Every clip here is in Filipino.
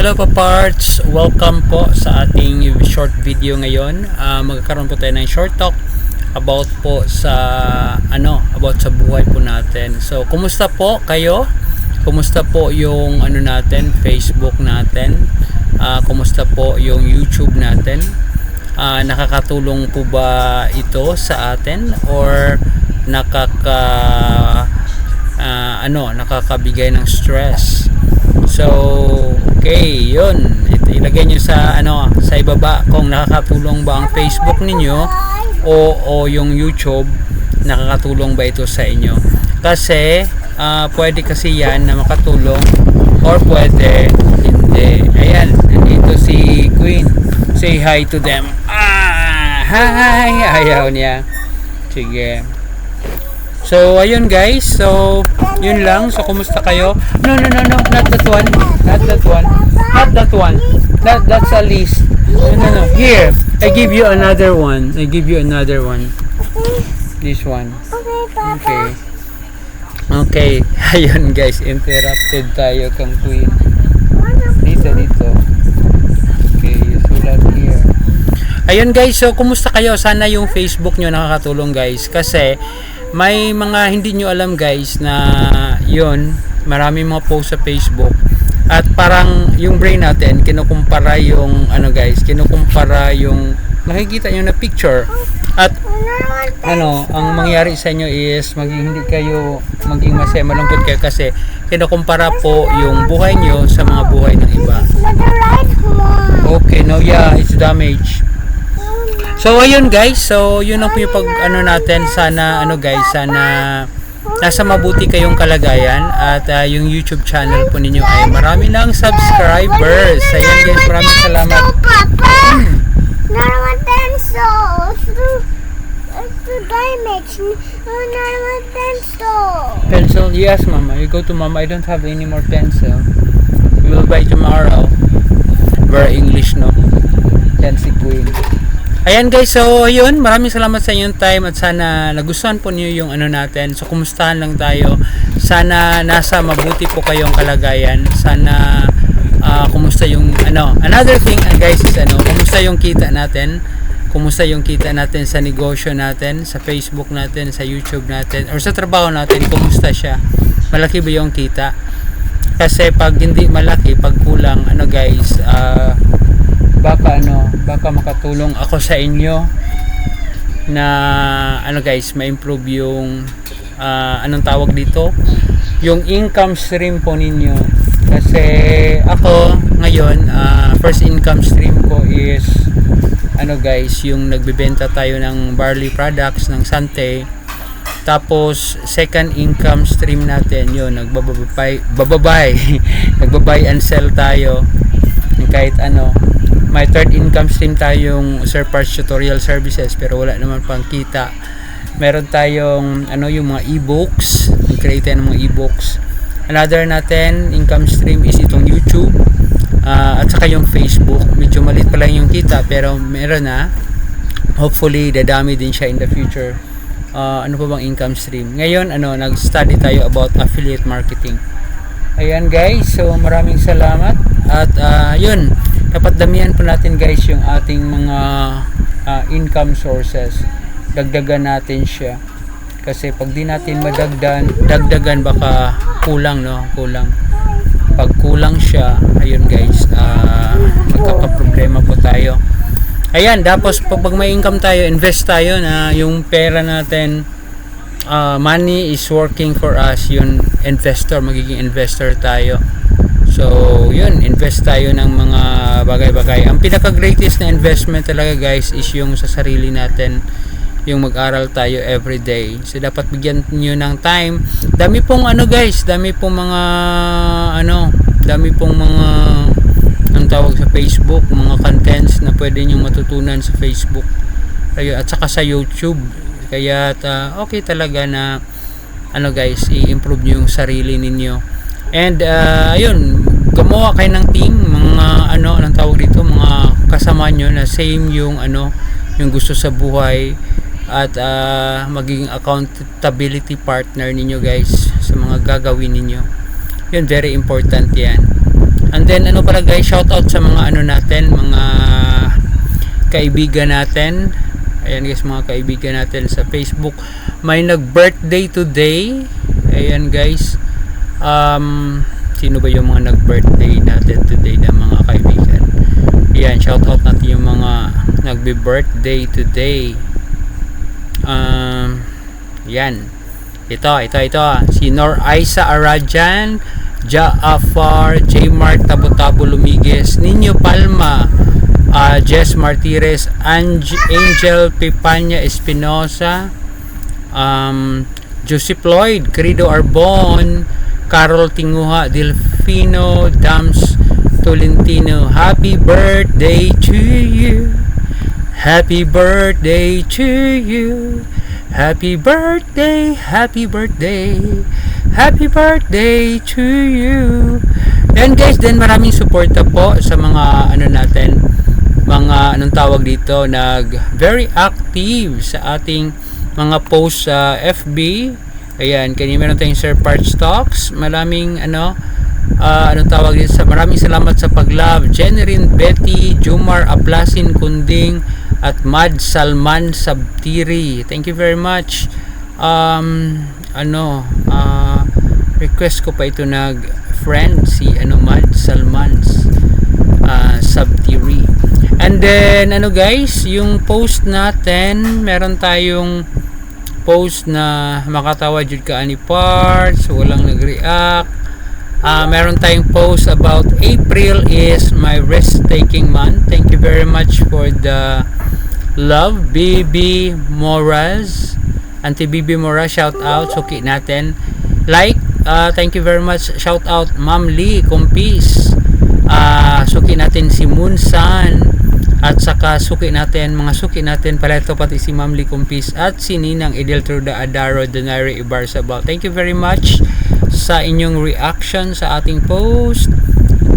Hello Paparts! Welcome po sa ating short video ngayon. Magkakaroon po tayo ng short talk about po sa about sa buhay po natin. So, kumusta po kayo? Kumusta po yung natin, Facebook natin? Kumusta po yung YouTube natin? Nakakatulong po ba ito sa atin or nakakabigay ng stress? So, okay, yun. Ilagay nyo sa sa ibaba kung nakakatulong ba ang Facebook ninyo o yung YouTube, nakakatulong ba ito sa inyo. Kasi pwede kasi yan na makatulong or pwede hindi. Ayan, nandito si Queen. Say hi to them. Hi! Ayaw niya. Sige. So, ayun guys. So, yun lang. So, kumusta kayo? No. Not that one. Not that one. Not that one. That's a list. No. Here. I give you another one. I give you another one. This one. Okay. Okay. Ayun guys. Interrupted tayo kang Queen. Dito. Okay. Sulat here. Ayun guys. So, kumusta kayo? Sana yung Facebook nyo nakakatulong guys. Kasi, may mga hindi nyo alam guys na yun, marami mga post sa Facebook at parang yung brain natin kinukumpara yung kinukumpara yung nakikita nyo na picture at ang mangyari sa inyo is hindi kayo maging masaya, malungkot kayo kasi kinukumpara po yung buhay nyo sa mga buhay ng iba. Okay, no, yeah, it's damaged. So ayun guys, so yun ang po yung pag natin, sana sana nasa mabuti kayong kalagayan at yung YouTube channel po ninyo ay marami ng subscribers. Ayun guys, maraming salamat. Pencil? Yes mama, you go to mama. I don't have any more pencil. We will buy tomorrow. Very English, no? Yan si Queen. Ayan guys, so ayun, maraming salamat sa inyong time at sana nagustuhan po niyo yung natin. So kumustahan lang tayo. Sana nasa mabuti po kayong kalagayan. Sana kumusta yung another thing guys is kumusta yung kita natin? Kumusta yung kita natin sa negosyo natin, sa Facebook natin, sa YouTube natin, or sa trabaho natin, kumusta siya? Malaki ba yung kita? Kasi pag hindi malaki, pag kulang, guys, baka makatulong ako sa inyo na guys, ma-improve yung anong tawag dito, yung income stream po ninyo. Kasi ako ngayon, first income stream ko is guys, yung nagbebenta tayo ng barley products ng Sante. Tapos second income stream natin yun, nagbabay nagbabay and sell tayo kahit may third income stream tayong spare parts tutorial services pero wala naman pang kita. Meron tayong yung mga e-books, nag-create tayo ng mga e-books. Another natin income stream is itong YouTube at saka yung Facebook. Medyo maliit pa lang yung kita pero meron na. Hopefully dadami din siya in the future. Ano pa bang income stream? Ngayon nag-study tayo about affiliate marketing. Ayan guys, so maraming salamat at yun, dapat damihan po natin guys yung ating mga income sources. Dagdagan natin siya kasi pag di natin dagdagan baka kulang, kulang. Pag kulang siya, ayun guys, magkakaproblema po tayo. Ayan, tapos pag may income tayo, invest tayo na yung pera natin, money is working for us, yun, magiging investor tayo. So, yun, invest tayo ng mga bagay-bagay. Ang pinaka-greatest na investment talaga guys is yung sa sarili natin, yung mag-aral tayo every day. So, dapat bigyan nyo ng time. Dami pong guys, dami pong mga ang tawag sa Facebook, mga contents na pwede nyo matutunan sa Facebook at saka sa YouTube. Kaya okay talaga na guys, i-improve nyo yung sarili ninyo. And ayun, gumawa kayo ng team, mga anong tawag dito, mga kasama nyo na same yung yung gusto sa buhay at maging accountability partner ninyo guys sa mga gagawin ninyo. Yun, very important yan. And then ano pala guys, shout out sa mga ano natin, mga kaibigan natin. Ayan guys, mga kaibigan natin sa Facebook. May nag-birthday today. Ayan guys. Sino ba yung mga nag-birthday natin today na mga kaibigan? Ayan, shout out natin yung mga nagbe-birthday today. Yan. Ito. Si Nor Aisa Arajan, Jaafar, J. Mart Tabo-Tabo Lumigues, Nino Palma, Jess Martires, Angel Pipanya Espinosa, Joseph Lloyd, Querido Arbon, Carol Tinguha, Delfino Dams Tolentino. Happy birthday to you. Happy birthday to you. Happy birthday, happy birthday, happy birthday to you. And guys, then maraming suporta po sa mga ano natin, mga anong tawag dito, very active sa ating mga post sa FB. Ayan, kanina meron tayong Sir Parts Talks. Maraming anong tawag dito, maraming salamat sa pag-love. Jenerin Betty, Jumar Aplasin Kunding, at Mad Salman Sabtiri. Thank you very much. Request ko pa ito friend si Mad Salman Sabtiri. And then guys, yung post natin, meron tayong post na makatawa jud ka ani parts, walang nag-react. Meron tayong post about April is my risk-taking month. Thank you very much for the love. Bibi Moraz, Auntie Bibi Moraz, shout out, suki natin. Like, thank you very much. Shout out Ma'am Lee Kumpis. Suki natin si Munsan. At saka suki natin pala ito, pati si Ma'am Lee Kumpis at si Ninang Edeltruda Adaro Donaire Ibarzabal. Thank you very much sa inyong reaction sa ating post.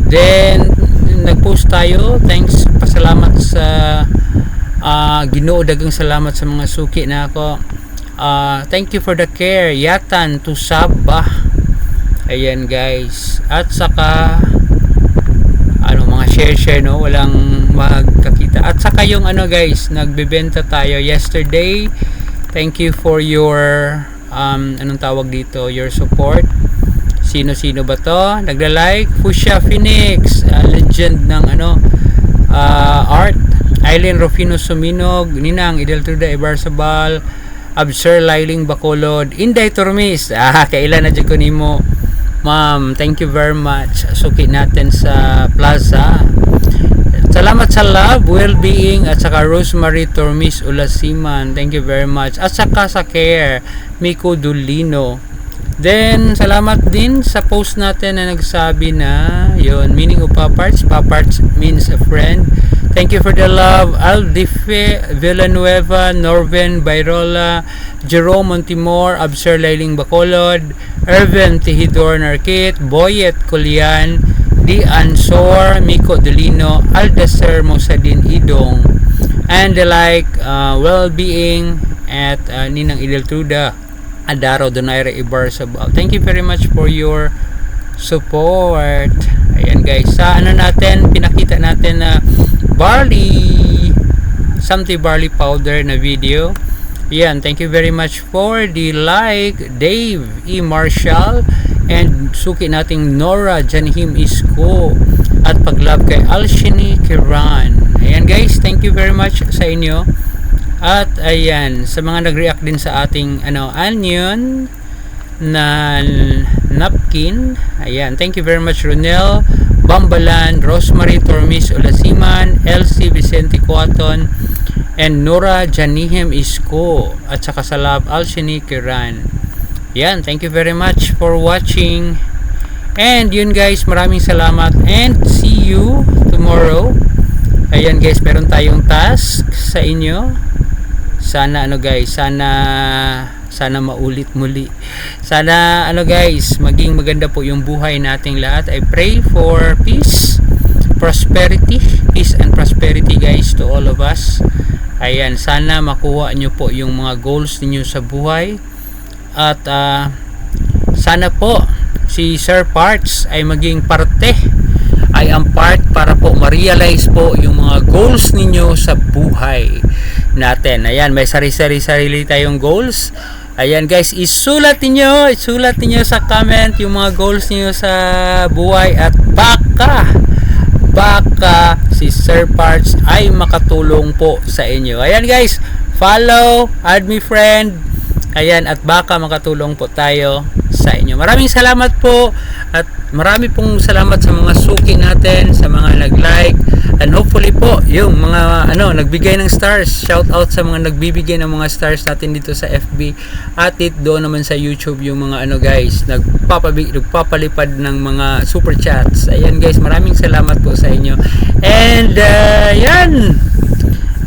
Then nag-post tayo. Thanks, pasalamat sa Ginoo, dagang salamat sa mga suki na ako. Thank you for the care. Yatan to Sabah. Ayan guys. At saka mga share walang magkakita. At saka yung guys, nagbebenta tayo yesterday. Thank you for your anong tawag dito, your support. Sino ba to? Nagla-like, Fuchsia Phoenix, legend ng art. Aileen Rufino Suminog, Ninang Edeltruda Ibarzabal, Absir Lailing Bacolod, Inday Turmis. Kailan na dyan ko nimo, ma'am. Thank you very much. Suki natin sa plaza. Salamat sa love, well-being, at saka Rosemary Turmis Ulasiman. Thank you very much. At saka sa care, Miko Dulino. Then, salamat din sa post natin na nagsabi na yun, meaning of Paparts. Paparts means a friend. Thank you for the love. Aldife Villanueva, Norven Bayrola, Jerome Montimor, Absir Lailing Bacolod, Ervin Tihidor Narkit, Boyet Kulian, Di Ansor, Miko Delino, Aldaser Mosadin Idong, and the like, well-being at Ninang Edeltruda Adaro Donaire Ibarzabal. Thank you very much for your support. Ayan guys, sa natin, pinakita natin na Samti barley powder na video. Ayan, thank you very much for the like, Dave E. Marshall, and suki nating Nora Janhim Isko, at pag-love kay Alshini Kiran. Ayan guys, thank you very much sa inyo. At ayan, sa mga nag-react din sa ating onion na napkin. Ayan, thank you very much Ronel Bambalan, Rosemary Tormis Ulasiman, Elsie Vicente Cuaton, and Nora Janihim Isko, at saka sa love Alshini Kiran. Yan, thank you very much for watching. And yun guys, maraming salamat and see you tomorrow. Ayan guys, meron tayong task sa inyo. Sana guys, sana maulit muli. Sana guys, maging maganda po yung buhay nating lahat. I pray for peace, prosperity, peace and prosperity guys to all of us. Ayan, sana makuha nyo po yung mga goals niyo sa buhay. At sana po si Sir Parts ay maging parte magandang part para po ma-realize po yung mga goals ninyo sa buhay natin. Ayan, may sarili tayong goals. Ayan guys, isulat niyo sa comment yung mga goals niyo sa buhay at baka si Sir Parts ay makatulong po sa inyo. Ayan guys, follow, add me friend. Ayan, at baka makatulong po tayo sa inyo. Maraming salamat po at marami pong salamat sa mga suki natin, sa mga nag-like, and hopefully po yung mga nagbigay ng stars. Shout out sa mga nagbibigay ng mga stars natin dito sa FB at doon naman sa YouTube yung mga guys, nagpapalipad ng mga super chats. Ayan guys, maraming salamat po sa inyo. And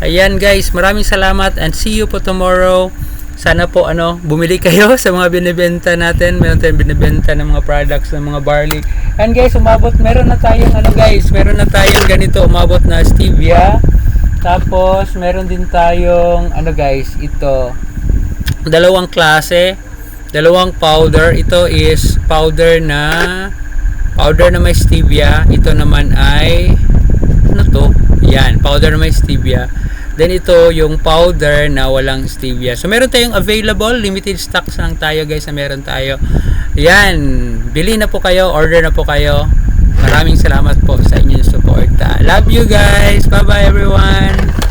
ayan guys, maraming salamat and see you po tomorrow. Sana po bumili kayo sa mga binibenta natin. Meron tayong binibenta ng mga products ng mga barley. And guys, meron na tayong ganito, umabot na stevia. Tapos meron din tayong guys, ito dalawang klase, dalawang powder. Ito is powder na may stevia. Ito naman ay yan, powder na may stevia. Then ito yung powder na walang stevia. So meron tayong available, limited stocks lang tayo guys na meron tayo. Yan, bili na po kayo, order na po kayo. Maraming salamat po sa inyong support. Love you guys. Bye bye everyone.